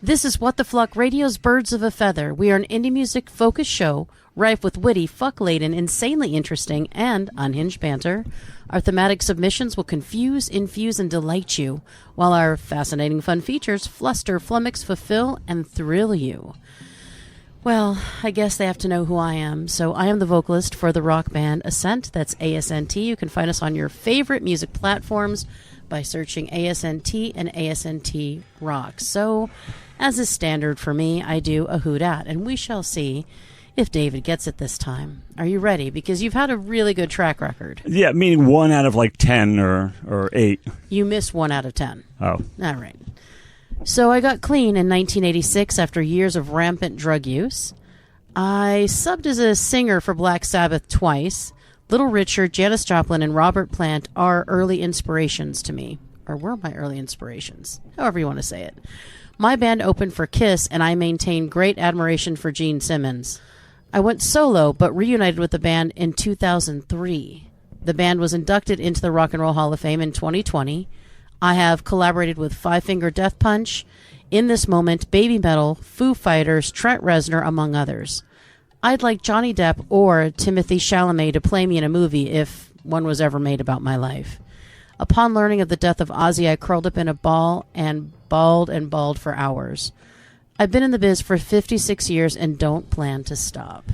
This is What the Fluck, Radio's Birds of a Feather. We are an indie music focused show, rife with witty, fuck-laden, insanely interesting, and unhinged banter. Our thematic submissions will confuse, infuse, and delight you, while our fascinating fun features fluster, flummox, fulfill, and thrill you. Well, I guess they have to know who I am. So I am the vocalist for the rock band Ascent. That's ASNT. You can find us on your favorite music platforms by searching ASNT and ASNT Rock. So, as is standard for me, I do a who dat, and we shall see if David gets it this time. Are you ready? Because you've had a really good track record. Yeah, meaning 1 out of like 10 or 8. You missed 1 out of 10. Oh. All right. So I got clean in 1986 after years of rampant drug use. I subbed as a singer for Black Sabbath twice. Little Richard, Janis Joplin, and Robert Plant are early inspirations to me. Or were my early inspirations. However you want to say it. My band opened for Kiss, and I maintain great admiration for Gene Simmons. I went solo, but reunited with the band in 2003. The band was inducted into the Rock and Roll Hall of Fame in 2020. I have collaborated with Five Finger Death Punch, In This Moment, Baby Metal, Foo Fighters, Trent Reznor, among others. I'd like Johnny Depp or Timothée Chalamet to play me in a movie if one was ever made about my life. Upon learning of the death of Ozzy, I curled up in a ball and bawled for hours. I've been in the biz for 56 years and don't plan to stop.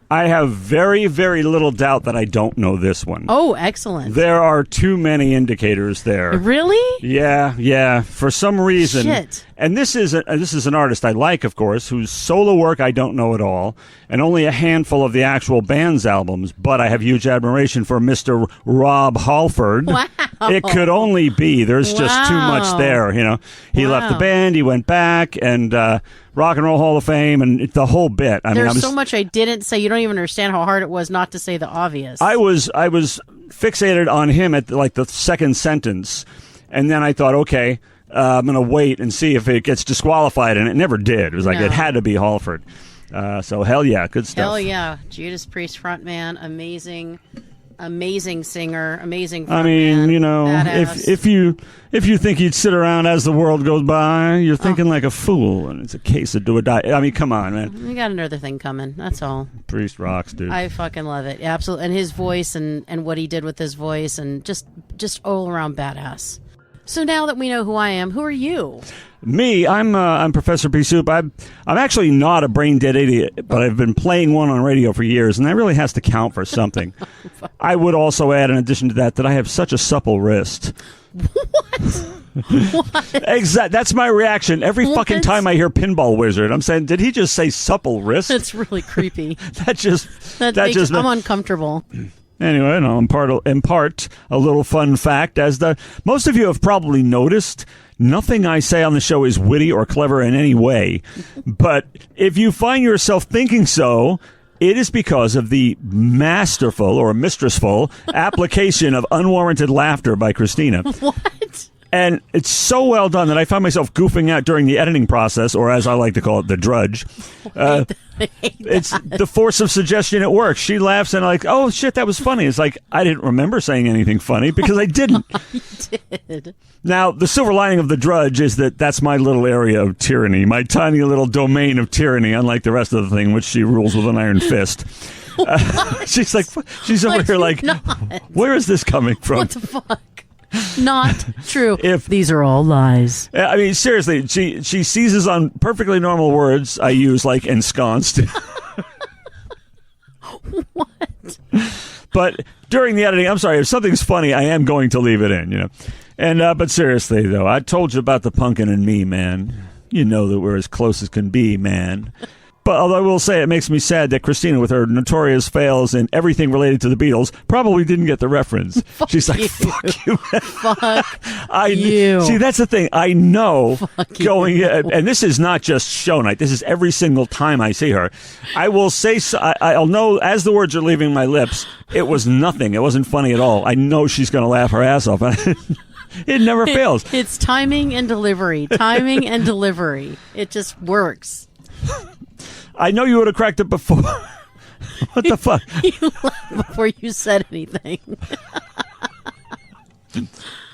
I have very, very little doubt that I don't know this one. Oh, excellent. There are too many indicators there. Really? Yeah. For some reason. Shit. And this is an artist I like, of course, whose solo work I don't know at all, and only a handful of the actual band's albums, but I have huge admiration for Mr. Rob Halford. Wow. It could only be. There's just too much there, you know. He left the band, he went back, and Rock and Roll Hall of Fame, and the whole bit. There's so much I didn't say. You don't even understand how hard it was not to say the obvious. I was fixated on him at like the second sentence, and then I thought, okay, I'm going to wait and see if it gets disqualified, and it never did. It was like it had to be Halford. So hell yeah, good stuff. Hell yeah, Judas Priest frontman, amazing singer, amazing frontman. I mean, you know, badass. if you think you'd sit around as the world goes by, you're thinking like a fool, and it's a case of do or die. I mean, come on, man. We got another thing coming. That's all. Priest rocks, dude. I fucking love it. Absolutely, and his voice and what he did with his voice, and just all around badass. So now that we know who I am, who are you? Me, I'm Professor P. Soup. I'm actually not a brain dead idiot, but I've been playing one on radio for years, and that really has to count for something. I would also add, in addition to that I have such a supple wrist. What? Exactly. That's my reaction every fucking time I hear Pinball Wizard. I'm saying, did he just say supple wrist? That's really creepy. I'm uncomfortable. Anyway, no, impart a little fun fact. As most of you have probably noticed, nothing I say on the show is witty or clever in any way. But if you find yourself thinking so, it is because of the masterful or mistressful application of unwarranted laughter by Christina. What? And it's so well done that I found myself goofing out during the editing process, or as I like to call it, the drudge. It's the force of suggestion at work. She laughs and I'm like, oh, shit, that was funny. It's like, I didn't remember saying anything funny because I didn't. You did. Now, the silver lining of the drudge is that that's my little area of tyranny, my tiny little domain of tyranny, unlike the rest of the thing, which she rules with an iron fist. She's over here like, where is this coming from? What the fuck? Not true. If these are all lies. I mean, seriously, she seizes on perfectly normal words I use, like ensconced. What? But during the editing, I'm sorry, if something's funny, I am going to leave it in, you know. And but seriously, though, I told you about the pumpkin and me, man. You know that we're as close as can be, man. But although I will say it makes me sad that Christina, with her notorious fails in everything related to the Beatles, probably didn't get the reference. She's like, fuck you. Fuck you. See, that's the thing. I know you. And this is not just show night. This is every single time I see her. I will say, I'll know as the words are leaving my lips, it was nothing. It wasn't funny at all. I know she's going to laugh her ass off. It never fails. It's timing and delivery. Timing and delivery. It just works. I know you would have cracked it before. What the fuck? You laughed before you said anything.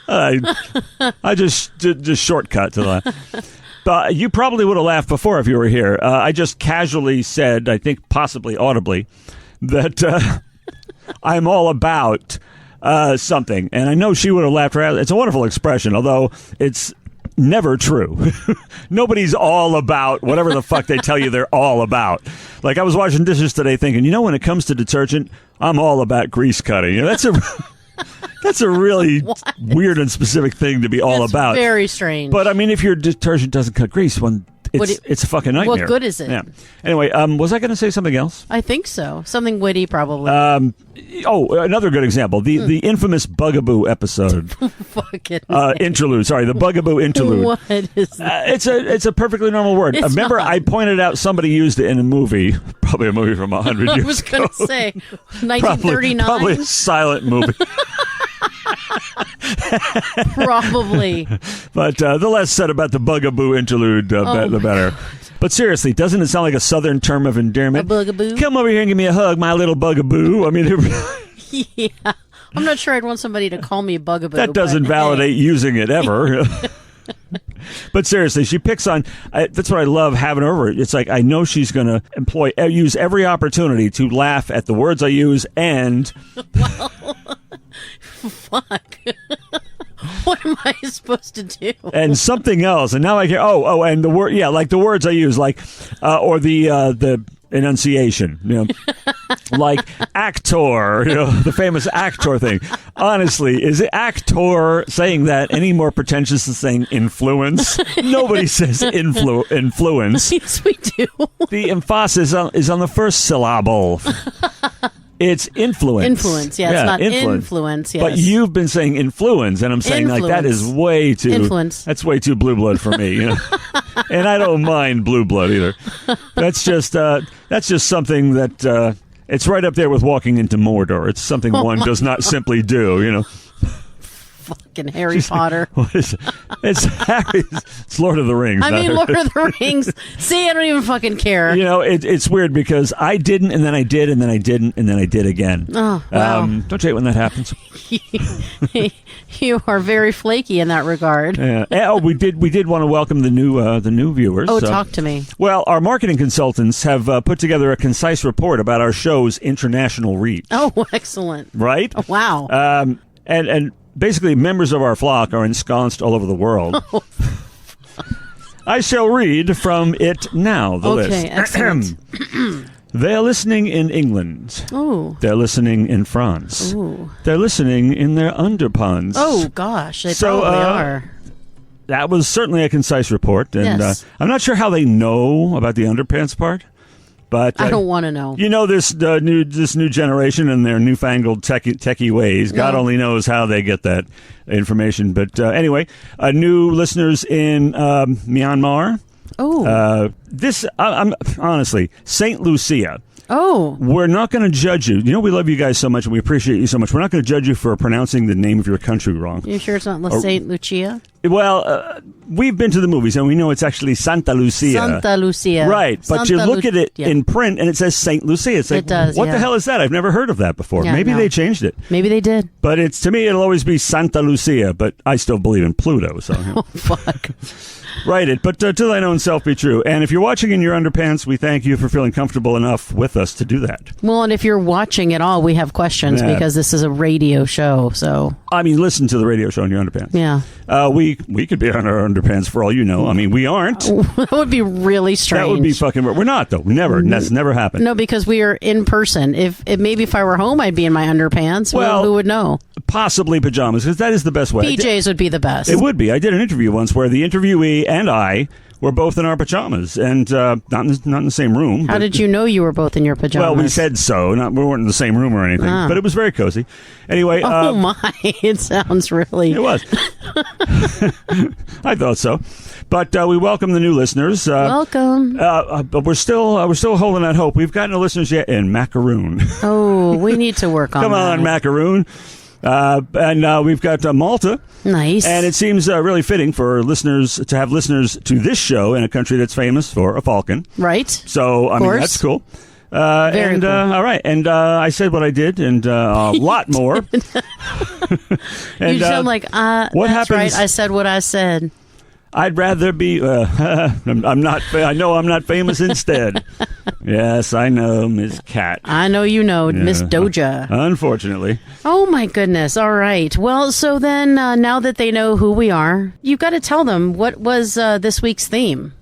I just shortcut to that. You probably would have laughed before if you were here. I just casually said, I think possibly audibly, that I'm all about something. And I know she would have laughed. It's a wonderful expression, although it's never true. Nobody's all about whatever the fuck they tell you they're all about. Like, I was washing dishes today thinking, when it comes to detergent, I'm all about grease cutting. That's a really weird and specific thing to be all about. Very strange. But, I mean, if your detergent doesn't cut grease, it's a fucking nightmare. What good is it? Yeah. Anyway, was I going to say something else? I think so. Something witty, probably. Another good example. The infamous Bugaboo episode. Fucking interlude. Sorry, the Bugaboo interlude. What is that? It's a perfectly normal word. Remember, I pointed out somebody used it in a movie, probably a movie from 100 years ago. I was going to say 1939. Probably a silent movie. Probably. But the less said about the Bugaboo interlude, the better. But seriously, doesn't it sound like a southern term of endearment? A bugaboo? Come over here and give me a hug, my little bugaboo. I mean, yeah. I'm not sure I'd want somebody to call me a bugaboo. That doesn't validate using it ever. But seriously, she picks on. That's what I love having her over. It's like I know she's going to use every opportunity to laugh at the words I use and. Well, fuck. What am I supposed to do? And something else. And now I hear. And the word. Yeah, like the words I use, like or the enunciation. Like actor. The famous actor thing. Honestly, is actor saying that any more pretentious than saying influence? Nobody says influence. Yes, we do. The emphasis is on the first syllable. It's influence. Influence, yeah. It's not influence, yes. But you've been saying influence, and I'm saying like that is way too... Influence. That's way too blue blood for me. And I don't mind blue blood either. That's just something that... it's right up there with walking into Mordor. It's something one does not simply do, Fucking Harry Potter. What is it? It's Lord of the Rings. I mean, Lord of the Rings. See, I don't even fucking care. It's weird because I didn't, and then I did, and then I didn't, and then I did again. Oh, wow. Don't you hate when that happens? You are very flaky in that regard. Yeah. We did want to welcome the new viewers. Oh, talk to me. Well, our marketing consultants have put together a concise report about our show's international reach. Oh, excellent. Right? Oh, wow. And basically, members of our flock are ensconced all over the world. Oh. I shall read from it now, the list. Okay, excellent. They're listening in England. Oh. They're listening in France. Ooh. They're listening in their underpants. Oh, gosh. They probably are. That was certainly a concise report. And yes. I'm not sure how they know about the underpants part. But I don't want to know. This new generation and their newfangled techie ways. No. God only knows how they get that information. But anyway, new listeners in Myanmar. Oh, I'm honestly Saint Lucia. Oh. We're not going to judge you. We love you guys so much and we appreciate you so much. We're not going to judge you for pronouncing the name of your country wrong. You sure it's not Saint Lucia? Well, we've been to the movies and we know it's actually Santa Lucia. Santa Lucia. Right. But you look at it in print and it says St. Lucia. It's like, it does, what the hell is that? I've never heard of that before. Yeah, Maybe they changed it. Maybe they did. But to me, it'll always be Santa Lucia, but I still believe in Pluto. So. Oh, fuck. Write it, but to thine own self be true. And if you're watching in your underpants, we thank you for feeling comfortable enough with us to do that. Well, and if you're watching at all, we have questions because this is a radio show. So I mean, listen to the radio show in your underpants. Yeah. We could be on our underpants for all you know. I mean, we aren't. That would be really strange. That would be fucking... We're not, though. Never. That's never happened. No, because we are in person. Maybe if I were home, I'd be in my underpants. Well, who would know? Possibly pajamas, because that is the best way. PJs would be the best. It would be. I did an interview once where the interviewee and I were both in our pajamas, and not in the same room. How did you know you were both in your pajamas? Well, we said so. We weren't in the same room or anything, but it was very cozy. Anyway. Oh, my. It sounds really... It was. I thought so. But we welcome the new listeners. Welcome. But we're still holding out hope. We've got no listeners yet in Macaroon. Oh, we need to work on that. Come on, Macaroon. And we've got Malta. Nice. And it seems really fitting for listeners to have listeners to this show in a country that's famous for a falcon. Right. So, I mean, that's cool. Very cool. All right. And I said what I did and a lot more. And, you sound like, what that's happens, right. I said what I said. I'd rather be. I'm not. I know I'm not famous instead. Yes, I know, Miss Cat. I know you know, Miss Doja. Unfortunately. Oh my goodness! All right. Well, so then now that they know who we are, you've got to tell them what was this week's theme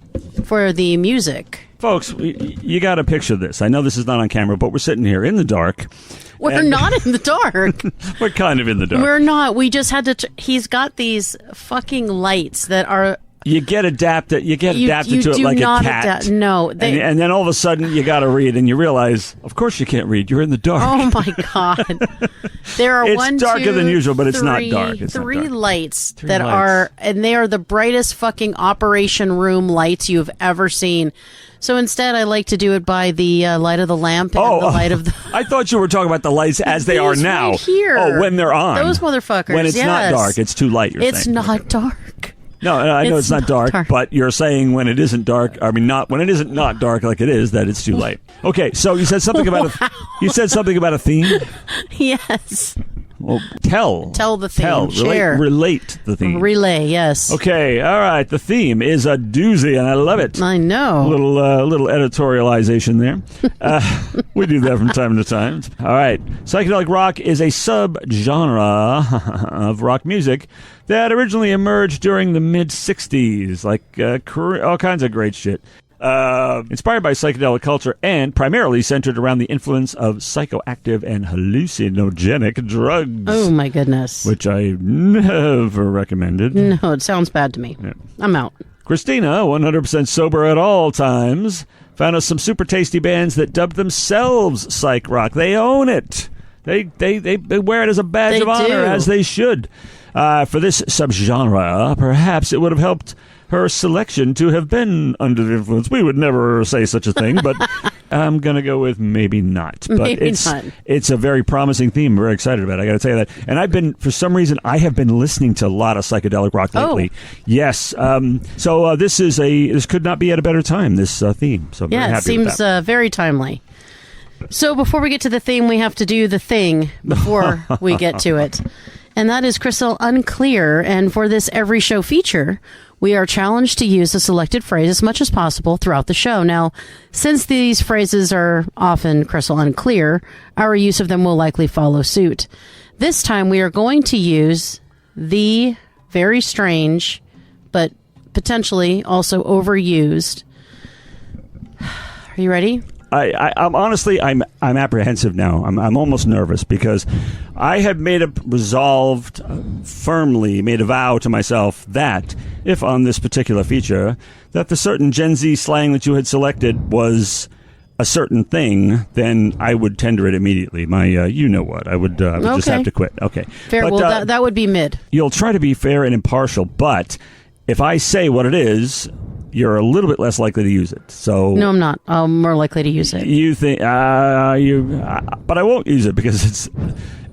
for the music. Folks, you got to picture this. I know this is not on camera, but we're sitting here in the dark. We're not in the dark. We're kind of in the dark. We're not. We just had to. He's got these fucking lights that are. You get adapted. You get adapted to it like a cat. No, and then all of a sudden you got to read, and you realize, of course, you can't read. You're in the dark. Oh my god! There are it's darker than usual, but it's not dark. It's three not dark. lights that are, and they are the brightest fucking operation room lights you've ever seen. So instead, I like to do it by the light of the lamp and the light of the... I thought you were talking about the lights as they are now. Right here. Oh, when they're on. Those motherfuckers, when it's not dark, it's too light, you're saying. It's not dark. No, I know it's not dark, but you're saying when it isn't dark, I mean, not when it isn't not dark like it is, that it's too light. Okay, so you said something about a theme? Yes. Well, tell the theme. Share. Relate the theme. Relay, yes. Okay, all right. The theme is a doozy, and I love it. I know. Little editorialization there. We do that from time to time. All right. Psychedelic rock is a subgenre of rock music that originally emerged during the mid-'60s, like all kinds of great shit. Inspired by psychedelic culture and primarily centered around the influence of psychoactive and hallucinogenic drugs. Oh, my goodness. Which I never recommended. No, it sounds bad to me. Yeah. I'm out. Christina, 100% sober at all times, found us some super tasty bands that dubbed themselves psych rock. They own it. They wear it as a badge of honor, as they should. For this subgenre, perhaps it would have helped her selection to have been under the influence. We would never say such a thing, but I'm going to go with maybe not. But it's a very promising theme. I'm very excited about it. I got to tell you that. And for some reason, I have been listening to a lot of psychedelic rock lately. Oh. Yes. So this could not be at a better time, this theme. So I'm very happy with that. It seems very timely. So before we get to the theme, we have to do the thing before we get to it. And that is crystal unclear. And for this every show feature, we are challenged to use a selected phrase as much as possible throughout the show. Now, since these phrases are often crystal unclear, our use of them will likely follow suit. This time, we are going to use the very strange, but potentially also overused. Are you ready? I'm honestly, I'm apprehensive now. I'm almost nervous because I have firmly made a vow to myself that if on this particular feature, that the certain Gen Z slang that you had selected was a certain thing, then I would tender it immediately. My, you know what? I would just have to quit. Okay. Fair. But, well, that would be mid. You'll try to be fair and impartial, but if I say what it is, you're a little bit less likely to use it. So no, I'm not. I'm more likely to use it. You think but I won't use it because it's.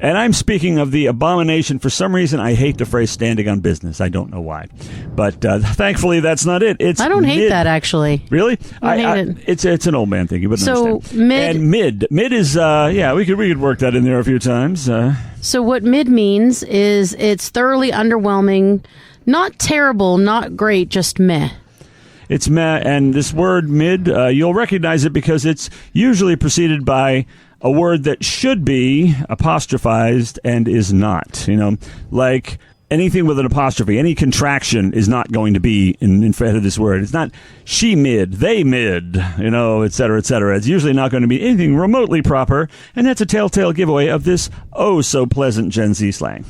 And I'm speaking of the abomination. For some reason, I hate the phrase "standing on business." I don't know why, but thankfully, that's not it. It's I don't hate that actually. Really? I hate it. It's an old man thing. You wouldn't understand. Mid is we could work that in there a few times. So what mid means is it's thoroughly underwhelming, not terrible, not great, just meh. It's meh, and this word mid, you'll recognize it because it's usually preceded by a word that should be apostrophized and is not. You know, like anything with an apostrophe, any contraction is not going to be in front of this word. It's not she mid, they mid, et cetera, et cetera. It's usually not going to be anything remotely proper, and that's a telltale giveaway of this oh-so-pleasant Gen Z slang.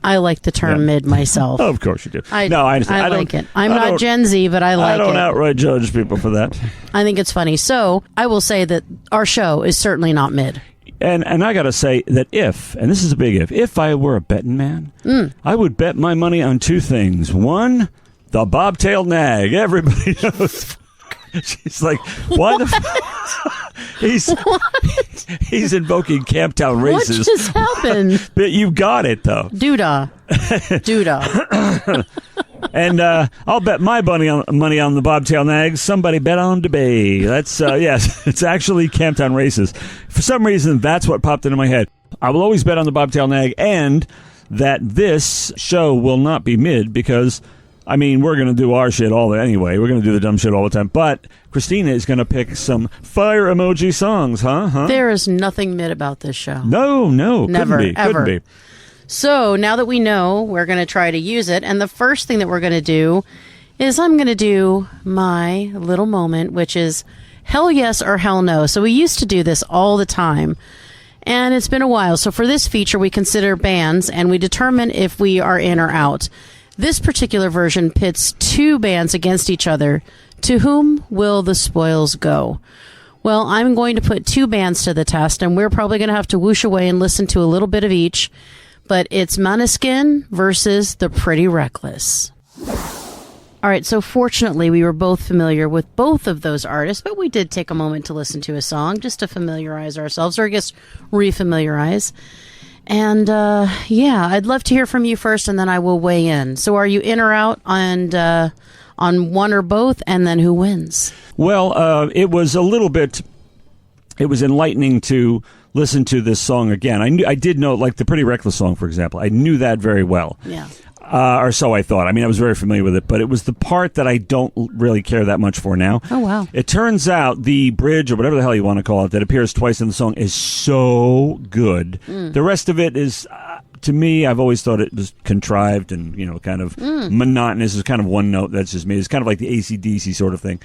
I like the term mid myself. Oh, of course you do. I like it. I'm not Gen Z, but I like it. I don't outright judge people for that. I think it's funny. So I will say that our show is certainly not mid. And I got to say that and this is a big if I were a betting man, I would bet my money on two things. One, the bobtail nag. Everybody knows. She's like, why the He's invoking Camptown races. What just happened? But you got it, though. Doodah. And I'll bet my money on the bobtail nags. Somebody bet on debate. That's, yes, it's actually Camptown races. For some reason, that's what popped into my head. I will always bet on the bobtail nag, and that this show will not be mid because I mean, we're going to do our shit anyway. We're going to do the dumb shit all the time. But Christina is going to pick some fire emoji songs, huh? There is nothing mid about this show. No, Never, couldn't be. ever. Couldn't be. So now that we know, we're going to try to use it. And the first thing that we're going to do is I'm going to do my little moment, which is hell yes or hell no. So we used to do this all the time, and it's been a while. So for this feature, we consider bands, and we determine if we are in or out. This particular version pits two bands against each other. To whom will the spoils go? Well, I'm going to put two bands to the test, and we're probably going to have to whoosh away and listen to a little bit of each. But it's Måneskin versus the Pretty Reckless. All right, so fortunately, we were both familiar with both of those artists, but we did take a moment to listen to a song just to familiarize ourselves, or I guess refamiliarize. And yeah, I'd love to hear from you first, and then I will weigh in. So are you in or out on one or both, and then who wins? Well, it was enlightening to listen to this song again. I did know, like the Pretty Reckless song, for example. I knew that very well. Yeah. Or so I thought. I mean, I was very familiar with it, but it was the part that I don't really care that much for now. Oh, wow. It turns out the bridge, or whatever the hell you want to call it, that appears twice in the song is so good. The rest of it is, to me, I've always thought it was contrived and, kind of monotonous. It's kind of one note. That's just me. It's kind of like the AC/DC sort of thing.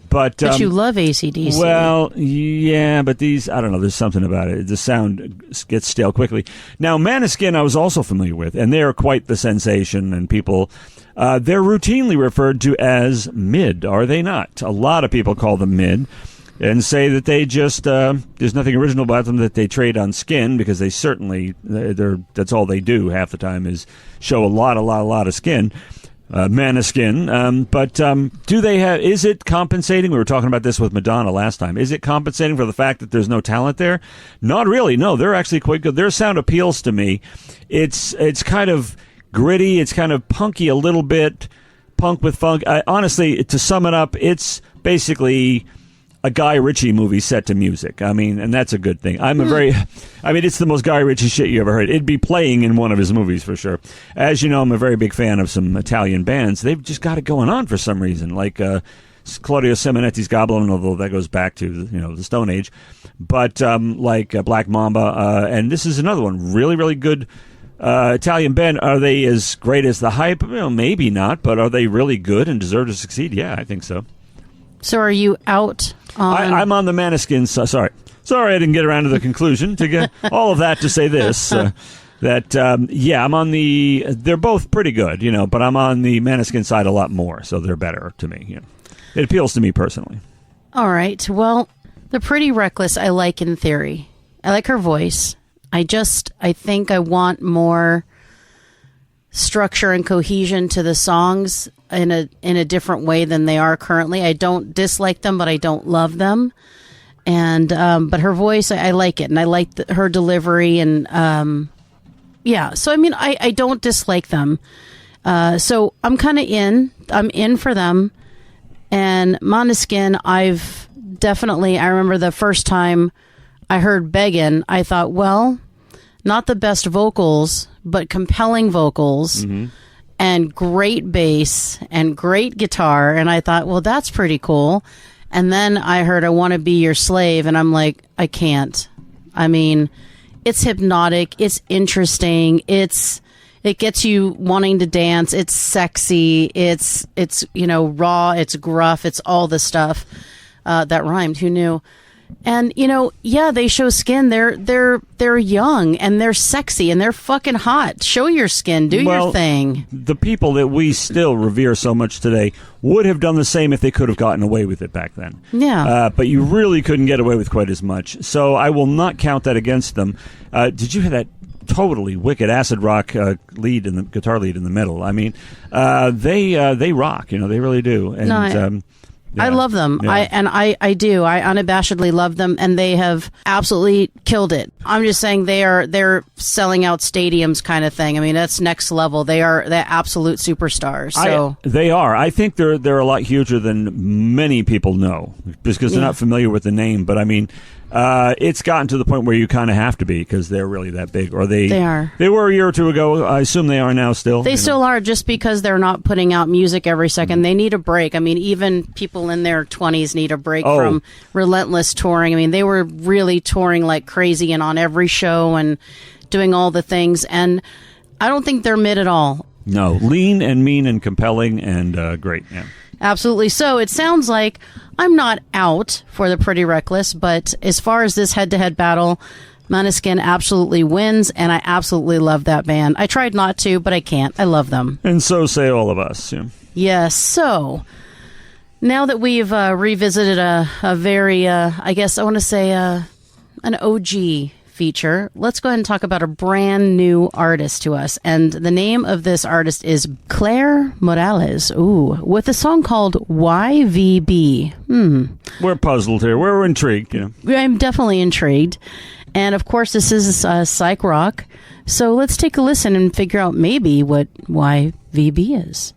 But you love AC/DC. Well, yeah, but these, I don't know, there's something about it. The sound gets stale quickly. Now, Måneskin I was also familiar with, and they are quite the sensation, and people, they're routinely referred to as mid, are they not? A lot of people call them mid and say that they just, there's nothing original about them, that they trade on skin, because they certainly, that's all they do half the time is show a lot of skin. Måneskin, but do they have? Is it compensating? We were talking about this with Madonna last time. Is it compensating for the fact that there's no talent there? Not really. No, they're actually quite good. Their sound appeals to me. It's kind of gritty. It's kind of punky a little bit, punk with funk. Honestly, to sum it up, it's basically a Guy Ritchie movie set to music. I mean, and that's a good thing. It's the most Guy Ritchie shit you ever heard. It'd be playing in one of his movies for sure. As you know, I'm a very big fan of some Italian bands. They've just got it going on for some reason, like Claudio Simonetti's Goblin, although that goes back to the Stone Age. But like Black Mamba, and this is another one, really, really good Italian band. Are they as great as the hype? Well, maybe not, but are they really good and deserve to succeed? Yeah, I think so. So are you out on... I'm on the Måneskin. Sorry, I didn't get around to the conclusion. To get all of that to say this, I'm on the... They're both pretty good, but I'm on the Måneskin side a lot more, so they're better to me. It appeals to me personally. All right. Well, the Pretty Reckless I like in theory. I like her voice. I think I want more structure and cohesion to the songs in a different way than they are currently. I don't dislike them, but I don't love them. And but her voice, I like it, and I like her delivery, and So I mean, I don't dislike them. So I'm kind of in. I'm in for them. And Måneskin, I remember the first time I heard Beggin', I thought, well, not the best vocals, but compelling vocals. Mm-hmm. And great bass and great guitar. And I thought, well, that's pretty cool. And then I heard I Want to Be Your Slave. And I'm like, I can't. I mean, it's hypnotic. It's interesting. It gets you wanting to dance. It's sexy. It's raw. It's gruff. It's all the stuff that rhymed. Who knew? And they show skin. They're young and they're sexy and they're fucking hot. Show your skin. Do your thing. The people that we still revere so much today would have done the same if they could have gotten away with it back then. Yeah. But you really couldn't get away with quite as much. So I will not count that against them. Did you hear that totally wicked acid rock guitar lead in the middle? I mean, they rock. They really do. And yeah. I love them. Yeah. I do. I unabashedly love them, and they have absolutely killed it. I'm just saying they're selling out stadiums kind of thing. I mean, that's next level. They're absolute superstars. So they are. I think they're a lot huger than many people know because they're not familiar with the name. But I mean, it's gotten to the point where you kind of have to be because they're really that big. Or they are. They were a year or two ago. I assume they are now still. They still are, just because they're not putting out music every second. They need a break. I mean, even people in their 20s need a break from relentless touring. I mean, they were really touring like crazy and on every show and doing all the things. And I don't think they're mid at all. No, lean and mean and compelling and great. Yeah. Absolutely. So it sounds like I'm not out for the Pretty Reckless, but as far as this head-to-head battle, Måneskin absolutely wins, and I absolutely love that band. I tried not to, but I can't. I love them. And so say all of us. Yeah. Yes. So now that we've revisited a very, I guess I want to say an OG feature, let's go ahead and talk about a brand new artist to us. And the name of this artist is Claire Morales. Ooh, with a song called YVB. We're puzzled here. We're intrigued. You know. I'm definitely intrigued. And of course, this is psych rock. So let's take a listen and figure out maybe what YVB is.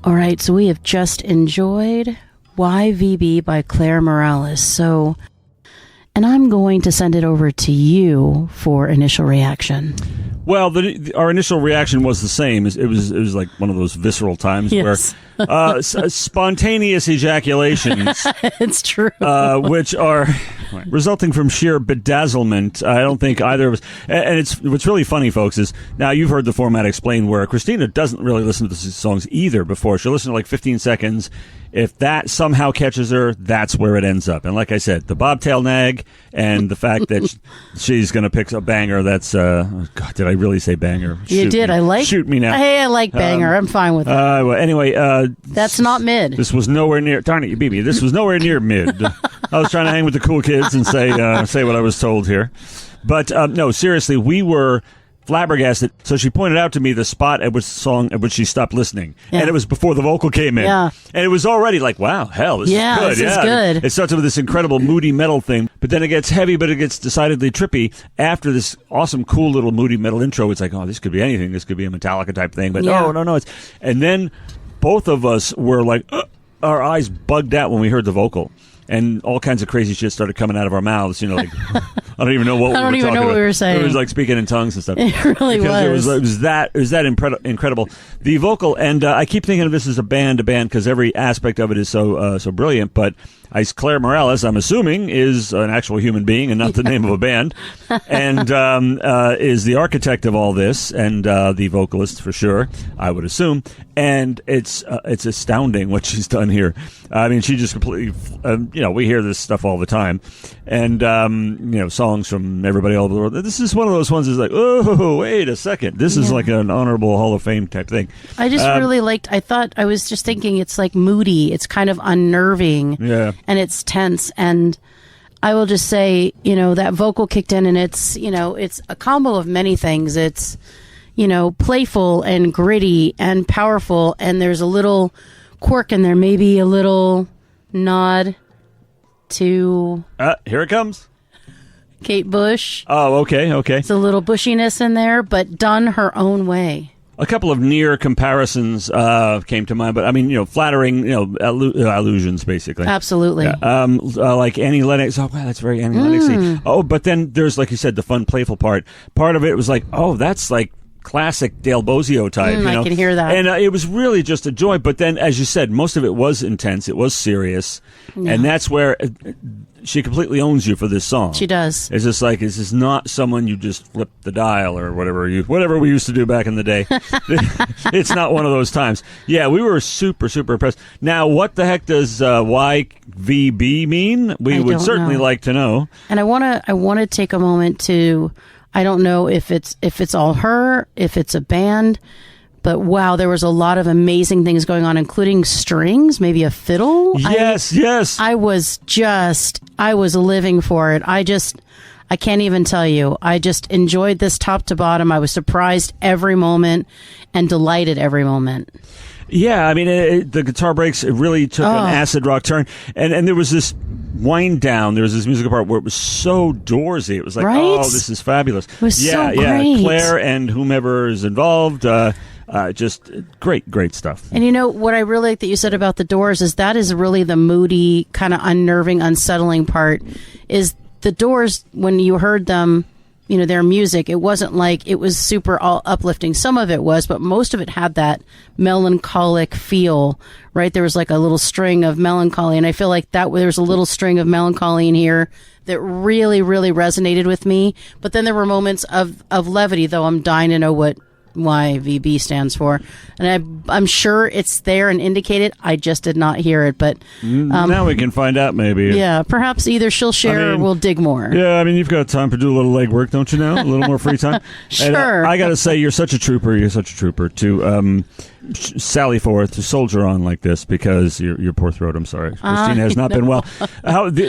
All right, so we have just enjoyed YVB by Claire Morales. So, and I'm going to send it over to you for initial reaction. Well, our initial reaction was the same. It was like one of those visceral times Yes. where spontaneous ejaculations. It's true. Which are resulting from sheer bedazzlement. I don't think either of us. And it's what's really funny, folks, is now you've heard the format explained where Christina doesn't really listen to the songs either before. She'll listen to like 15 seconds. If that somehow catches her, that's where it ends up. And like I said, the bobtail nag and the fact that she's going to pick a banger. That's God, did I really say banger? You did. Shoot me now. Hey, I like banger. I'm fine with it. Well, anyway, that's not mid. This was nowhere near. Darn it, you beat me. This was nowhere near mid. I was trying to hang with the cool kids and say what I was told here, but no, seriously, we were flabbergasted. So she pointed out to me the spot at which she stopped listening, and it was before the vocal came in. Yeah. And it was already like, wow, hell, this is good. This is good. It starts with this incredible moody metal thing, but then it gets heavy, but it gets decidedly trippy after this awesome, cool little moody metal intro. It's like, oh, this could be anything. This could be a Metallica type thing, but no. And then both of us were like, our eyes bugged out when we heard the vocal. And all kinds of crazy shit started coming out of our mouths. You know, like I don't even know what we were talking about. I don't even know what we were saying. It was like speaking in tongues and stuff. It really was. It was that incredible. The vocal, and I keep thinking of this as a band because every aspect of it is so brilliant. But Claire Morales, I'm assuming, is an actual human being and not the name of a band, and is the architect of all this and the vocalist for sure, I would assume. And it's astounding what she's done here. I mean, she just completely. We hear this stuff all the time, and songs from everybody all over the world. This is one of those ones that's like, oh, wait a second, this is like an honorable Hall of Fame type thing. I just really liked. I was just thinking, it's like moody. It's kind of unnerving, and it's tense. And I will just say, that vocal kicked in, and it's a combo of many things. It's playful and gritty and powerful, and there's a little quirk in there, maybe a little nod to here it comes, Kate Bush. Oh, okay. It's a little bushiness in there, but done her own way. A couple of near comparisons came to mind, but I mean, flattering, allusions, basically. Absolutely. Like Annie Lennox. Oh, wow, that's very Annie Lennoxy. Oh, but then there's, like you said, the fun, playful part. Part of it was like, oh, that's like classic Dale Bozio type. I can hear that. And it was really just a joy. But then, as you said, most of it was intense. It was serious. Yeah. And that's where she completely owns you for this song. She does. It's just like, this is not someone you just flip the dial or whatever we used to do back in the day. It's not one of those times. Yeah, we were super, super impressed. Now, what the heck does YVB mean? We would certainly like to know. And I want to take a moment to, I don't know if it's all her, if it's a band, but wow, there was a lot of amazing things going on, including strings, maybe a fiddle. Yes. I was living for it. I can't even tell you. I just enjoyed this top to bottom. I was surprised every moment and delighted every moment. Yeah, I mean, the guitar breaks, it really took an acid rock turn. And there was this wind down. There was this musical part where it was so Doorsy. It was like, oh, this is fabulous. It was so great. Claire and whomever is involved, just great stuff. And what I really like that you said about the Doors is that is really the moody, kind of unnerving, unsettling part, is the Doors, when you heard them, their music, it wasn't like it was super all uplifting. Some of it was, but most of it had that melancholic feel, right? There was like a little string of melancholy, and I feel like there was a little string of melancholy in here that really, really resonated with me. But then there were moments of levity, though I'm dying to know what YVB stands for, and I'm sure it's there and indicated. I just did not hear it, but now we can find out. Maybe, yeah, perhaps either she'll share or we'll dig more. Yeah, I mean, you've got time to do a little legwork, don't you? Now, a little more free time. Sure. And, I got to say, you're such a trooper. You're such a trooper to sally forth, to soldier on like this, because your poor throat. I'm sorry, Christina has not been well.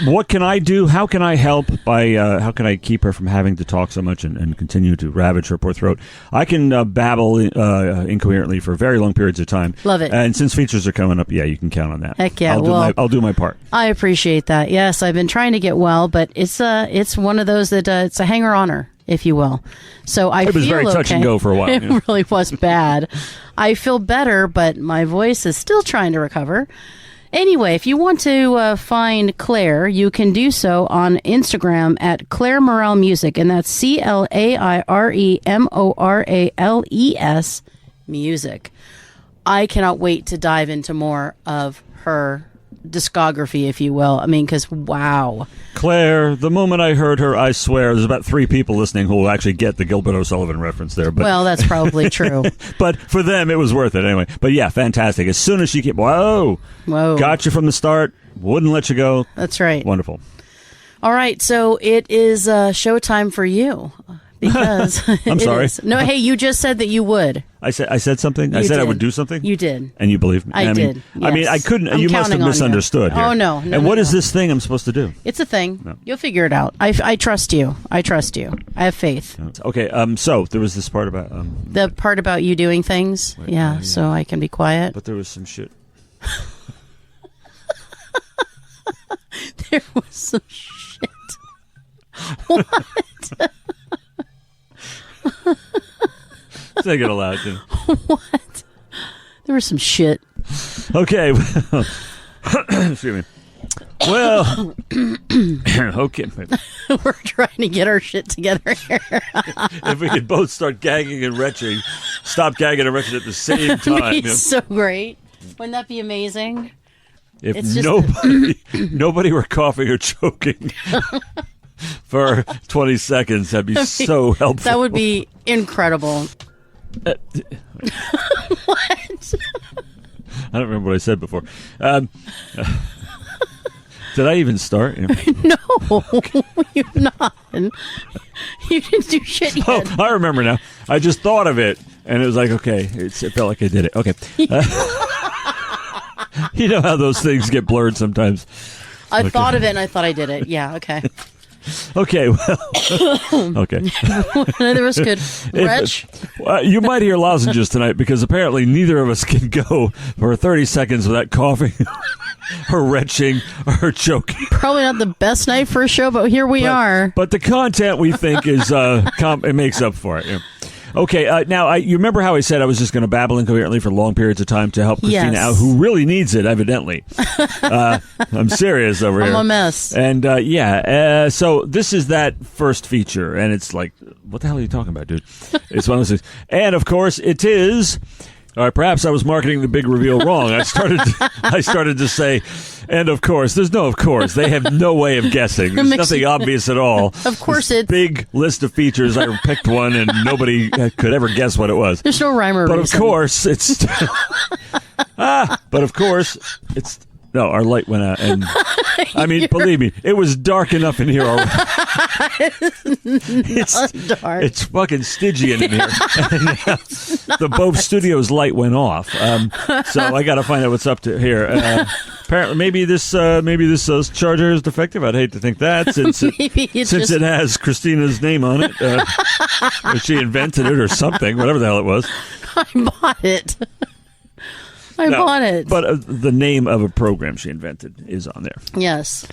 What can I do? How can I help? How can I keep her from having to talk so much and continue to ravage her poor throat? I can babble incoherently for very long periods of time. Love it. And since features are coming up, yeah, you can count on that. Heck yeah. I'll do my part. I appreciate that. Yes, I've been trying to get well, but it's one of those that it's a hanger-oner. if you will. So It was very touch and go for a while. It really was bad. I feel better, but my voice is still trying to recover. Anyway, if you want to find Claire, you can do so on Instagram at Claire Morale Music, and that's Clairemorales Music. I cannot wait to dive into more of her discography, if you will. I mean, because wow. Claire, the moment I heard her, I swear, there's about 3 people listening who will actually get the Gilbert O'Sullivan reference there. But well, that's probably true. But for them, it was worth it anyway. But yeah, fantastic. As soon as she came, whoa, got you from the start, wouldn't let you go. That's right. Wonderful. All right, so it is showtime for you. Because I'm sorry. No, hey, you just said that you would. I said something. I said I would do something. You did, and you believed me. I did. Yes. I mean, I couldn't. I'm you must have misunderstood. Here. Oh no! And what is this thing I'm supposed to do? It's a thing. No. You'll figure it out. I trust you. I trust you. I have faith. Okay. So there was this part about the part about you doing things. Wait, yeah. So I can be quiet. But there was some shit. There was some shit. What? Say it aloud, Jim. What? There was some shit. Okay. Excuse me. Well, okay. We're trying to get our shit together here. If we could both start gagging and retching, stop gagging and retching at the same time. That'd be so great. Wouldn't that be amazing? If nobody were coughing or choking for 20 seconds, that'd be so helpful. That would be incredible. What? I don't remember what I said before. Did I even start? No, you're not. You didn't do shit yet. Oh, I remember now. I just thought of it, and it was like, okay, it felt like I did it. Okay. You know how those things get blurred sometimes. I thought of it, and I thought I did it. Yeah, okay. Okay, well, okay. That was good. Retch? You might hear lozenges tonight because apparently neither of us can go for 30 seconds without coughing or retching or choking. Probably not the best night for a show, but here we are. But the content we think is it makes up for it. Yeah. Okay, now, you remember how I said I was just going to babble incoherently for long periods of time to help Christina out, who really needs it, evidently. I'm serious over here. I'm a mess. And, so this is that first feature, and it's like, what the hell are you talking about, dude? It's one of those things. And, of course, it is... All right, perhaps I was marketing the big reveal wrong. I started to say, and of course, there's no of course. They have no way of guessing. There's nothing obvious at all. Of course, it's big list of features. I picked one, and nobody could ever guess what it was. There's no rhyme or reason. But of course, it's. But of course, it's. No, our light went out, and I mean, believe me, it was dark enough in here already. It's dark. It's fucking Stygian in here. The BOAF Studios light went off, so I got to find out what's up to here. Apparently, maybe this charger is defective. I'd hate to think that since it has Christina's name on it, or she invented it or something, whatever the hell it was. I bought it. I bought it. But the name of a program she invented is on there. Yes.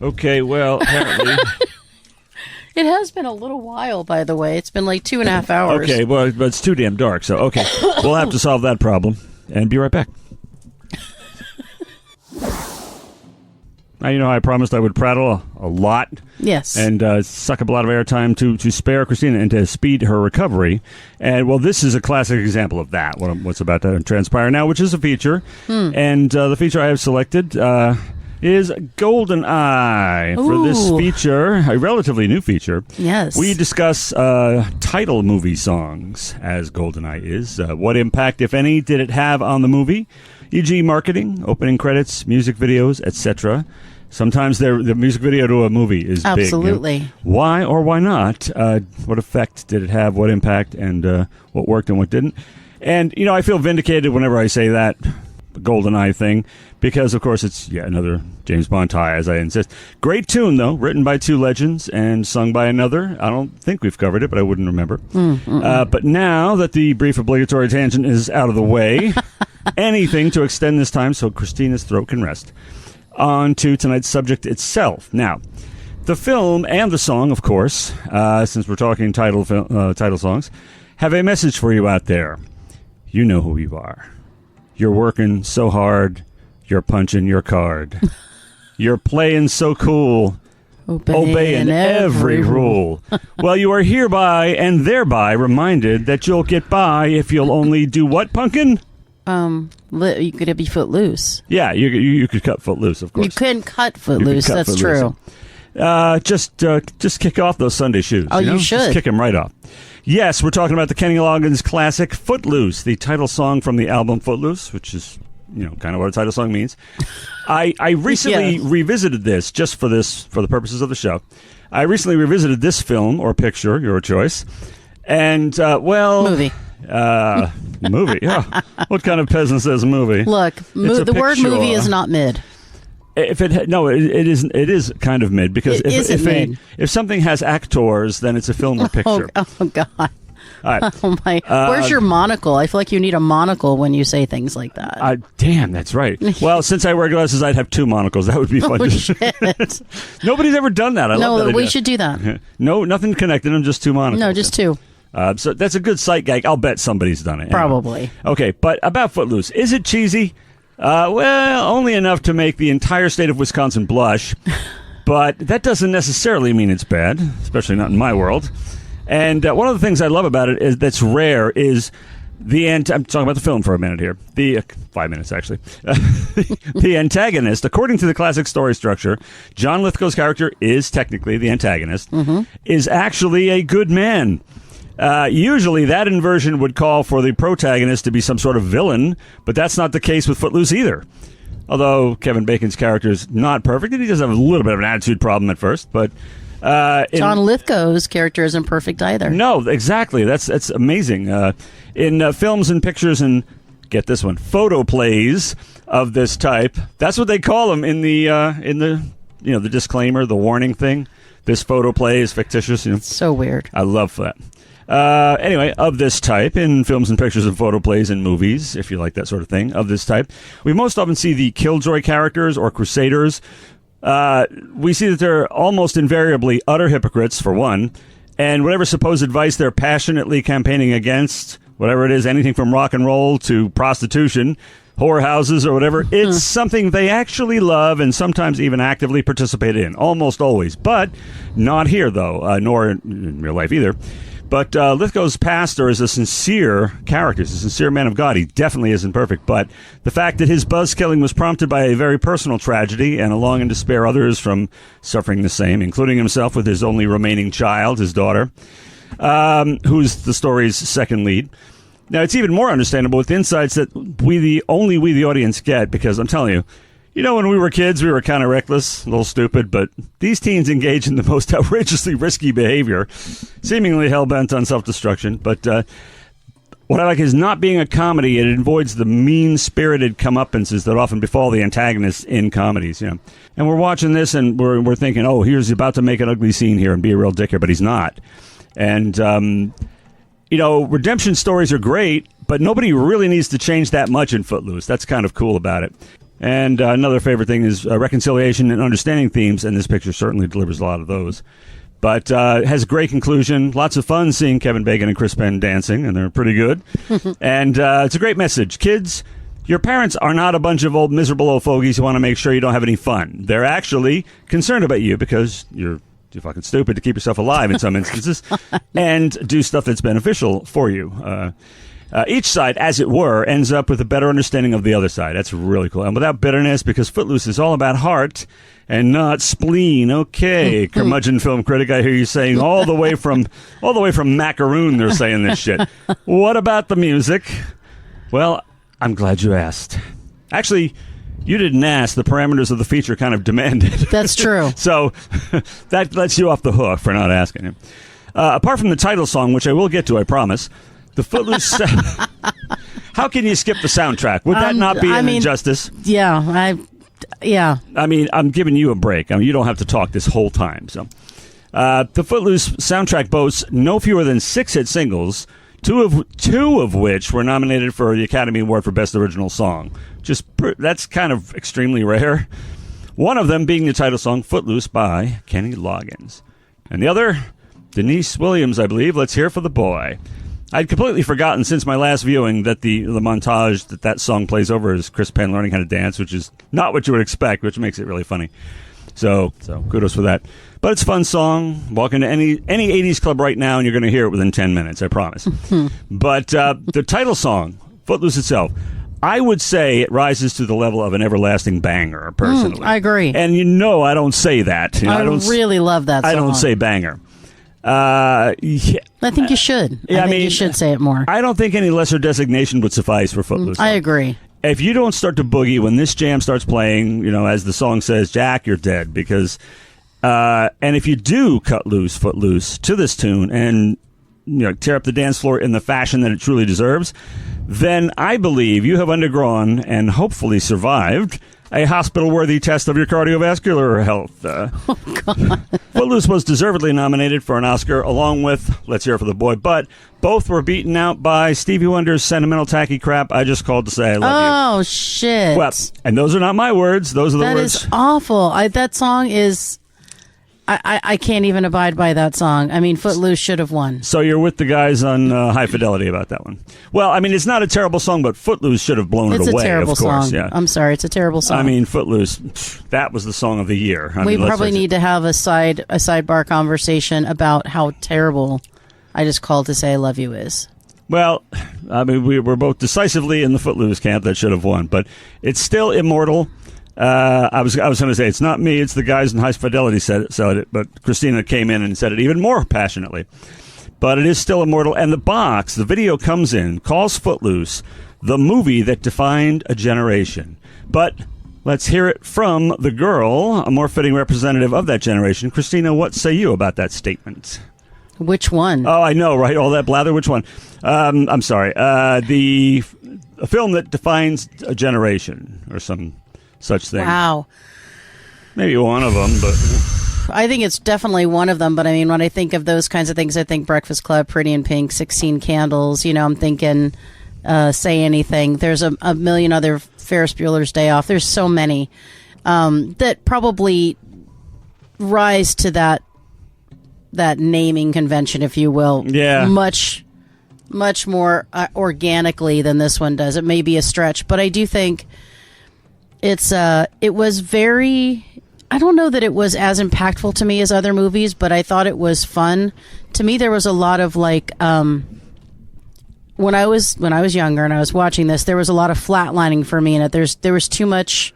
Okay, well, apparently... It has been a little while, by the way. It's been like 2.5 hours. Okay, well, but it's too damn dark, so okay. We'll have to solve that problem and be right back. Now, you know, I promised I would prattle a lot. Yes. And suck up a lot of airtime to spare Christina and to speed her recovery. And, well, this is a classic example of that, what's about to transpire now, which is a feature. And the feature I have selected is Golden Eye. Ooh. For this feature, a relatively new feature. Yes. We discuss title movie songs, as Golden Eye is. What impact, if any, did it have on the movie? E.g. marketing, opening credits, music videos, etc. Sometimes the music video to a movie is big. Absolutely. You know? Why or why not? What effect did it have? What impact? And what worked and what didn't? And, you know, I feel vindicated whenever I say that GoldenEye thing because, of course, it's another James Bond tie, as I insist. Great tune, though, written by two legends and sung by another. I don't think we've covered it, but I wouldn't remember. But now that the brief obligatory tangent is out of the way, anything to extend this time so Christina's throat can rest. On to tonight's subject itself. Now, The film and the song, of course, since we're talking title songs, have a message for you out there. You know who you are. You're working so hard, you're punching your card. You're playing so cool, obeying every rule. Well, you are hereby and thereby reminded that you'll get by if you'll only do what, Pumpkin? You could be footloose. Yeah, you could cut Footloose, of course. You couldn't cut Footloose. That's Footloose. True. Just kick off those Sunday shoes. Oh, you should. Just kick them right off. Yes, we're talking about the Kenny Loggins classic Footloose, the title song from the album Footloose, which is, kind of what a title song means. I recently revisited this just for the purposes of the show. I recently revisited this film or picture, your choice, and movie. Movie. Yeah. What kind of peasant says movie? Look, the word movie is not mid. It is kind of mid because if something has actors, then it's a film or picture. Oh God. All right. Oh my! Where's your monocle? I feel like you need a monocle when you say things like that. Damn, that's right. Well, since I wear glasses, I'd have two monocles. That would be fun. Oh, shit. Nobody's ever done that. I love that idea. We should do that. No, nothing connected them, just two monocles. No, just two. So that's a good sight gag. I'll bet somebody's done it. Anyway. Probably. Okay, but about Footloose, is it cheesy? Well, only enough to make the entire state of Wisconsin blush, but that doesn't necessarily mean it's bad, especially not in my world. And one of the things I love about it is that's rare is I'm talking about the film for a minute here. 5 minutes, actually. The antagonist, according to the classic story structure, John Lithgow's character is technically the antagonist, is actually a good man. Usually that inversion would call for the protagonist to be some sort of villain, but that's not the case with Footloose either. Although Kevin Bacon's character is not perfect, and he does have a little bit of an attitude problem at first, but... John Lithgow's character isn't perfect either. No, exactly. That's amazing. In films and pictures and, get this one, photoplays of this type, that's what they call them in the the disclaimer, the warning thing. This photoplay is fictitious. It's so weird. I love that. Anyway, of this type, in films and pictures and photoplays and movies, if you like that sort of thing, of this type, we most often see the killjoy characters or crusaders. We see that they're almost invariably utter hypocrites, for one, and whatever supposed advice they're passionately campaigning against, whatever it is, anything from rock and roll to prostitution, whorehouses or whatever, it's something they actually love and sometimes even actively participate in, almost always. But not here, though, nor in real life either. But Lithgow's pastor is a sincere character. He's a sincere man of God. He definitely isn't perfect. But the fact that his buzzkilling was prompted by a very personal tragedy and a longing to spare others from suffering the same, including himself with his only remaining child, his daughter, who's the story's second lead. Now, it's even more understandable with the insights that we, the audience, get, because I'm telling you, when we were kids, we were kind of reckless, a little stupid, but these teens engage in the most outrageously risky behavior, seemingly hell-bent on self-destruction. But what I like is not being a comedy, it avoids the mean-spirited comeuppances that often befall the antagonists in comedies. And we're watching this, and we're thinking, oh, he's about to make an ugly scene here and be a real dick here, but he's not. And, redemption stories are great, but nobody really needs to change that much in Footloose. That's kind of cool about it. And another favorite thing is reconciliation and understanding themes, and this picture certainly delivers a lot of those. But has a great conclusion. Lots of fun seeing Kevin Bacon and Chris Penn dancing, and they're pretty good. And it's a great message. Kids, your parents are not a bunch of old miserable old fogies who want to make sure you don't have any fun. They're actually concerned about you because you're too fucking stupid to keep yourself alive in some instances and do stuff that's beneficial for you. Each side, as it were, ends up with a better understanding of the other side. That's really cool. And without bitterness, because Footloose is all about heart and not spleen. Okay, curmudgeon film critic, I hear you saying all the way from Macaroon they're saying this shit. What about the music? Well, I'm glad you asked. Actually, you didn't ask. The parameters of the feature kind of demanded. That's true. So that lets you off the hook for not asking him. Apart from the title song, which I will get to, I promise, the Footloose... How can you skip the soundtrack? Would that not be an injustice? Yeah. I mean, I'm giving you a break. I mean, you don't have to talk this whole time. So, the Footloose soundtrack boasts no fewer than 6 hit singles, two of which were nominated for the Academy Award for Best Original Song. That's kind of extremely rare. One of them being the title song, Footloose by Kenny Loggins. And the other, Denise Williams, I believe. Let's hear for the boy. I'd completely forgotten since my last viewing that the montage that song plays over is Chris Penn learning how to dance, which is not what you would expect, which makes it really funny. So kudos for that. But it's a fun song. Walk into any 80s club right now and you're going to hear it within 10 minutes, I promise. But the title song, Footloose itself, I would say it rises to the level of an everlasting banger, personally. I agree. And I don't say that. I really love that song. I don't say banger. I think you should. I think you should say it more. I don't think any lesser designation would suffice for Footloose. I agree. If you don't start to boogie when this jam starts playing, as the song says, Jack, you're dead. Because, and if you do cut loose, Footloose, to this tune and tear up the dance floor in the fashion that it truly deserves, then I believe you have undergone and hopefully survived a hospital-worthy test of your cardiovascular health. Oh, God. Footloose was deservedly nominated for an Oscar, along with Let's Hear It for the Boy, but both were beaten out by Stevie Wonder's Sentimental Tacky Crap, I Just Called to Say I Love You. Oh, shit. Well, and those are not my words. Those are the words. That is awful. That song is... I can't even abide by that song. I mean, Footloose should have won. So you're with the guys on High Fidelity about that one. Well, I mean, it's not a terrible song, but Footloose should have blown it away, It's a terrible of course. song. Yeah. I'm sorry, it's a terrible song. I mean, Footloose, that was the song of the year. We probably need to have a sidebar conversation about how terrible I Just Called to Say I Love You is. Well, I mean, we're both decisively in the Footloose camp that should have won, but it's still immortal. I was going to say it's not me, it's the guys in High Fidelity said it, but Christina came in and said it even more passionately. But it is still immortal, and the video comes in, calls Footloose the movie that defined a generation. But let's hear it from the girl, a more fitting representative of that generation. Christina, what say you about that statement? Which one? Oh, I know, right? All that blather. Which one? I'm sorry. A film that defines a generation, or some such thing. Wow. Maybe one of them, but... I think it's definitely one of them, but I mean, when I think of those kinds of things, I think Breakfast Club, Pretty in Pink, 16 Candles, I'm thinking Say Anything. There's a million other, Ferris Bueller's Day Off. There's so many that probably rise to that naming convention, if you will. Yeah. Much more organically than this one does. It may be a stretch, but I do think it was very... I don't know that it was as impactful to me as other movies, but I thought it was fun. To me, there was a lot of when I was younger and I was watching this, there was a lot of flatlining for me in it. There was too much,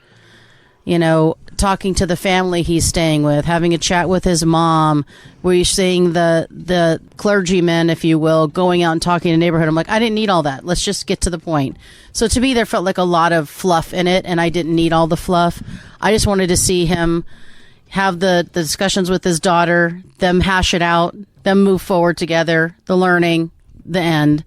talking to the family he's staying with, having a chat with his mom, where you're seeing the clergymen, if you will, going out and talking in the neighborhood. I'm like, I didn't need all that. Let's just get to the point. So to me, there felt like a lot of fluff in it, and I didn't need all the fluff. I just wanted to see him have the discussions with his daughter, them hash it out, them move forward together, the learning, the end.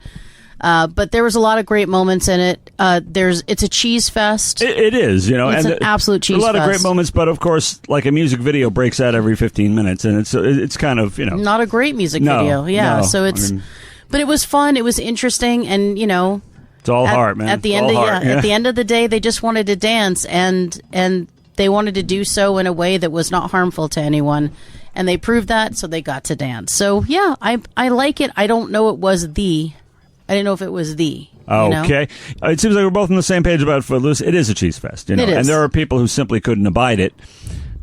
But there was a lot of great moments in it. It's a cheese fest. It is, It's an absolute cheese fest. A lot of great moments, but of course, like a music video breaks out every 15 minutes, and it's kind of, Not a great music video, yeah. No, so but it was fun. It was interesting, and it's all heart, man. At the end of the day, they just wanted to dance, and they wanted to do so in a way that was not harmful to anyone. And they proved that, so they got to dance. So, yeah, I like it. I don't know I didn't know if it was Okay. It seems like we're both on the same page about Footloose. It is a cheese fest, It is. And there are people who simply couldn't abide it.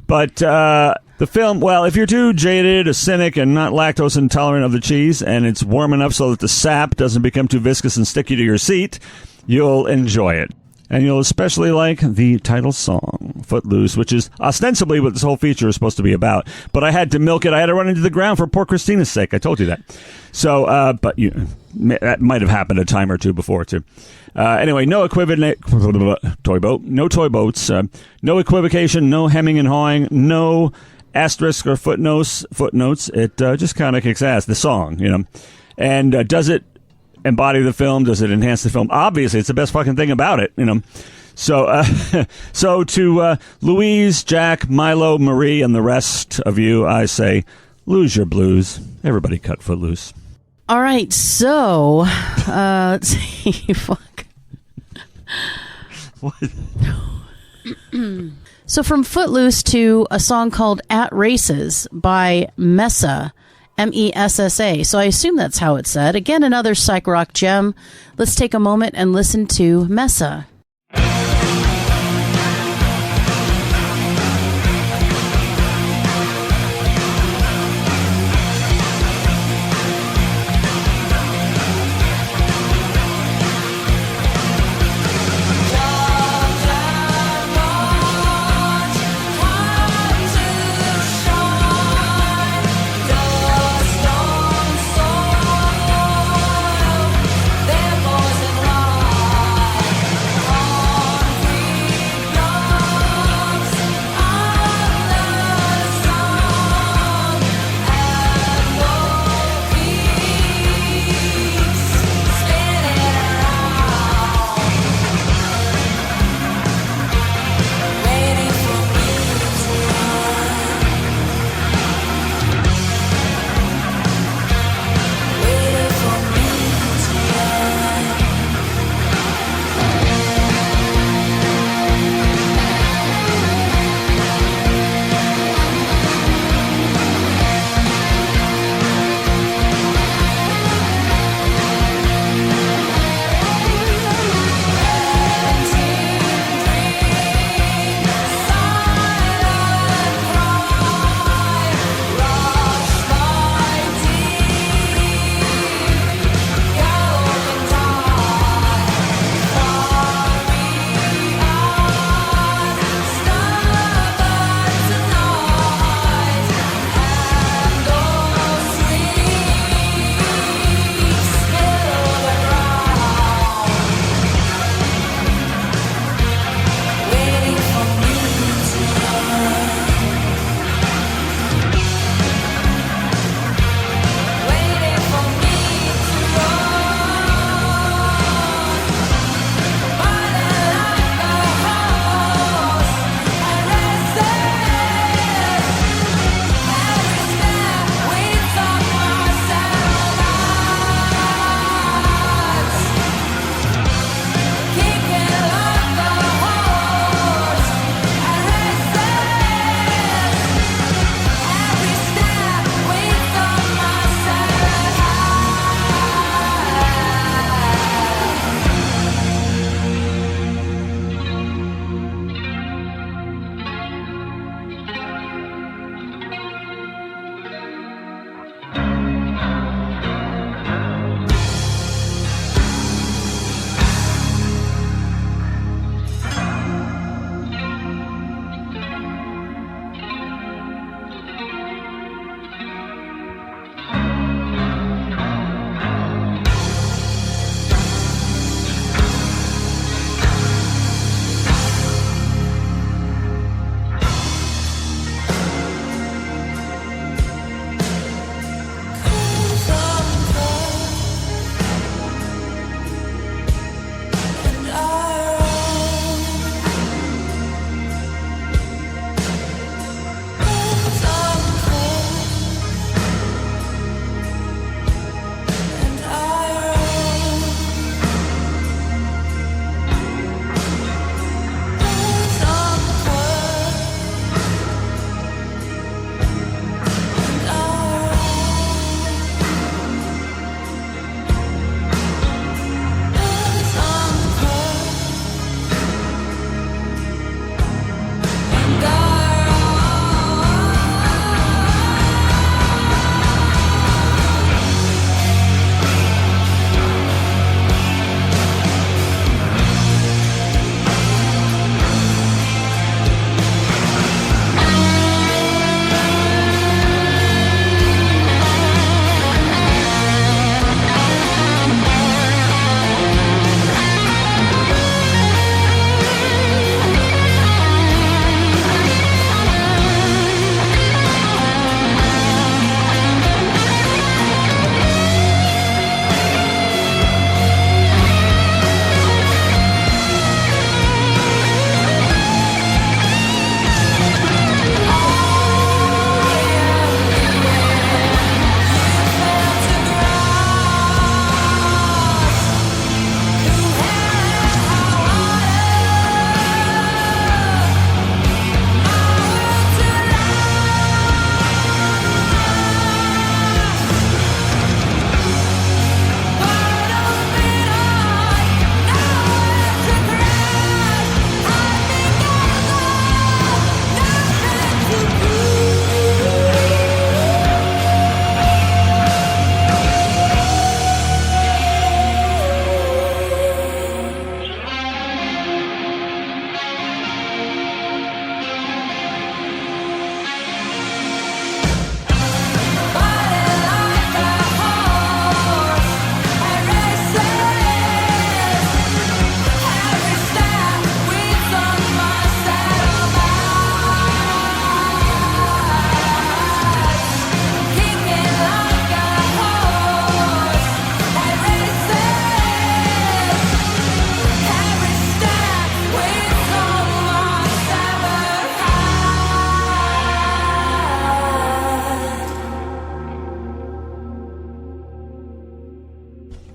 But the film, well, if you're too jaded, a cynic, and not lactose intolerant of the cheese, and it's warm enough so that the sap doesn't become too viscous and sticky to your seat, you'll enjoy it. And you'll especially like the title song, Footloose, which is ostensibly what this whole feature is supposed to be about. But I had to milk it. I had to run into the ground for poor Christina's sake. I told you that. So, but that might have happened a time or two before, too. Anyway, no toy boats, no equivocation, no hemming and hawing, no asterisk or footnotes. It just kind of kicks ass, the song, And does it embody the film? Does it enhance the film? Obviously, it's the best fucking thing about it, So, so to Louise, Jack, Milo, Marie, and the rest of you, I say, lose your blues. Everybody cut Footloose. All right, so let's see. Fuck. What? So from Footloose to a song called At Races by Messa, Messa. So I assume that's how it's said. Again, another psych rock gem. Let's take a moment and listen to Messa.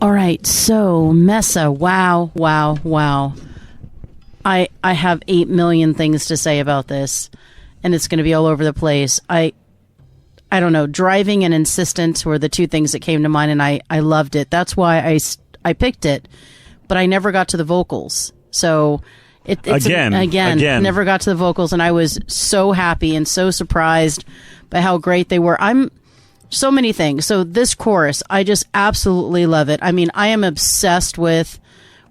All right, so Mesa, wow, wow, wow. I have 8 million things to say about this, and it's going to be all over the place. I don't know. Driving and insistence were the two things that came to mind, and I loved it. That's why I picked it, but I never got to the vocals. So it's again, never got to the vocals, and I was so happy and so surprised by how great they were. So many things. So this chorus, I just absolutely love it. I mean, I am obsessed with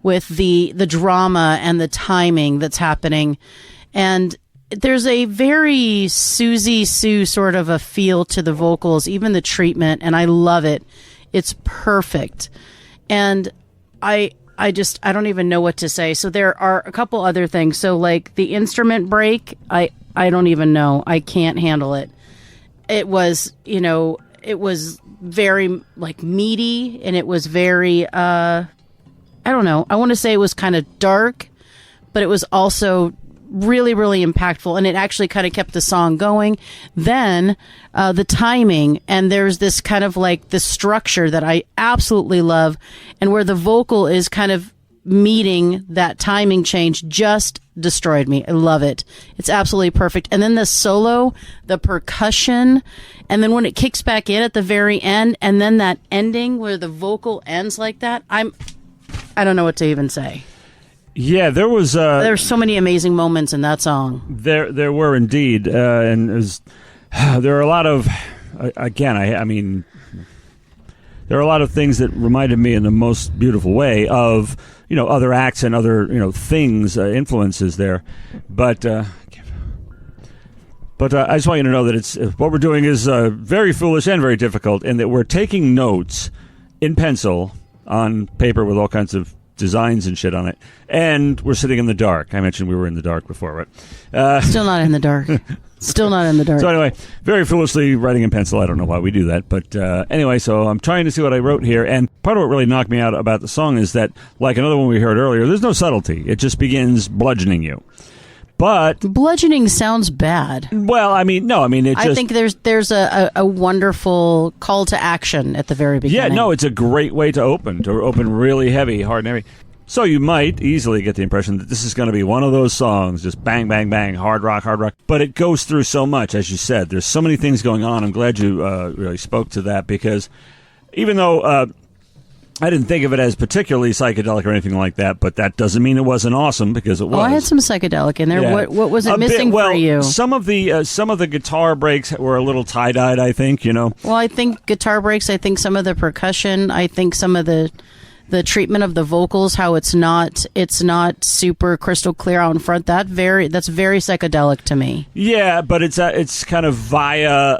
the drama and the timing that's happening. And there's a very Susie Sue sort of a feel to the vocals, even the treatment, and I love it. It's perfect. And I don't even know what to say. So there are a couple other things. So like the instrument break, I don't even know. I can't handle it. It was, it was very like meaty, and it was very I don't know, I want to say it was kind of dark, but it was also really, really impactful, and it actually kind of kept the song going. Then the timing, and there's this kind of like the structure that I absolutely love, and where the vocal is kind of meeting that timing change just destroyed me. I love it. It's absolutely perfect. And then the solo, the percussion, and then when it kicks back in at the very end, and then that ending where the vocal ends like that, I don't know what to even say. Yeah, there's so many amazing moments in that song. There were indeed, and there are a lot of, again, I mean, there are a lot of things that reminded me in the most beautiful way of, other acts and other, things, influences there. But I just want you to know that it's what we're doing is very foolish and very difficult, and that we're taking notes in pencil on paper with all kinds of designs and shit on it, and we're sitting in the dark. I mentioned we were in the dark before, right? Still not in the dark. Still not in the dark. So anyway, very foolishly writing in pencil. I don't know why we do that, but anyway, so I'm trying to see what I wrote here, and part of what really knocked me out about the song is that, like another one we heard earlier, there's no subtlety. It just begins bludgeoning you. But bludgeoning sounds bad. Well, I mean, no, I mean, I think there's a wonderful call to action at the very beginning. Yeah, no, it's a great way to open really heavy, hard and heavy. So you might easily get the impression that this is going to be one of those songs, just bang, bang, bang, hard rock. But it goes through so much, as you said. There's so many things going on. I'm glad you really spoke to that, because even though I didn't think of it as particularly psychedelic or anything like that, but that doesn't mean it wasn't awesome, because it was. Oh, I had some psychedelic in there. Yeah. What was it missing for you? Some of the guitar breaks were a little tie-dyed, I think, Well, I think guitar breaks, I think some of the percussion, I think some of the treatment of the vocals, how it's not super crystal clear out in front. That's very psychedelic to me. Yeah, but it's kind of via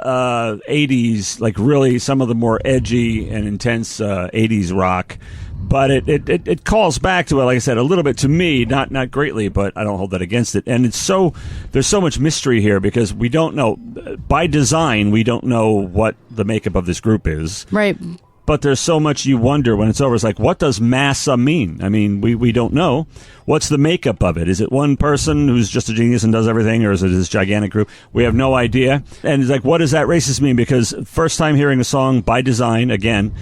80s, like really some of the more edgy and intense 80s rock. But it calls back to it, like I said, a little bit to me, not greatly, but I don't hold that against it. And there's so much mystery here, because we don't know, by design, we don't know what the makeup of this group is. Right. But there's so much you wonder when it's over. It's like, what does massa mean? I mean, we don't know. What's the makeup of it? Is it one person who's just a genius and does everything, or is it this gigantic group? We have no idea. And it's like, what does that racist mean? Because first time hearing the song, by design, again,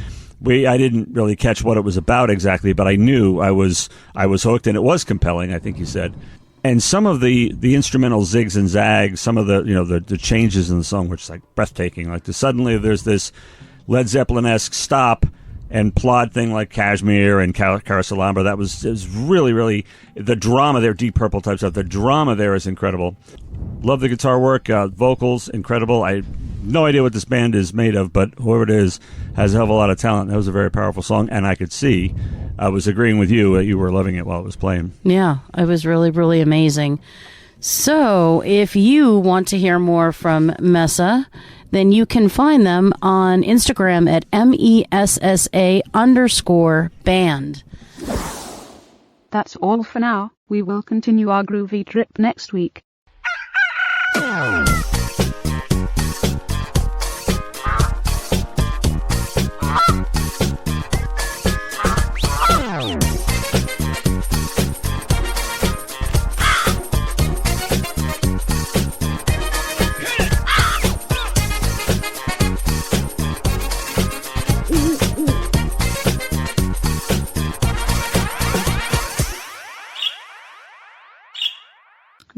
I didn't really catch what it was about exactly, but I knew I was hooked, and it was compelling, I think you said. And some of the instrumental zigs and zags, some of the changes in the song, which is like breathtaking. Like suddenly there's this Led Zeppelin-esque stop and plod thing like Kashmir and Carouselambra. It was really, really, the drama there, Deep Purple type stuff, the drama there is incredible. Love the guitar work, vocals, incredible. I have no idea what this band is made of, but whoever it is has a hell of a lot of talent. That was a very powerful song, and I could see, I was agreeing with you, you were loving it while it was playing. Yeah, it was really, really amazing. So, if you want to hear more from Mesa, then you can find them on Instagram at MESSA_band. That's all for now. We will continue our groovy trip next week.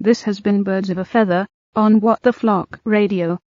This has been Birds of a Feather on What the Flock Radio.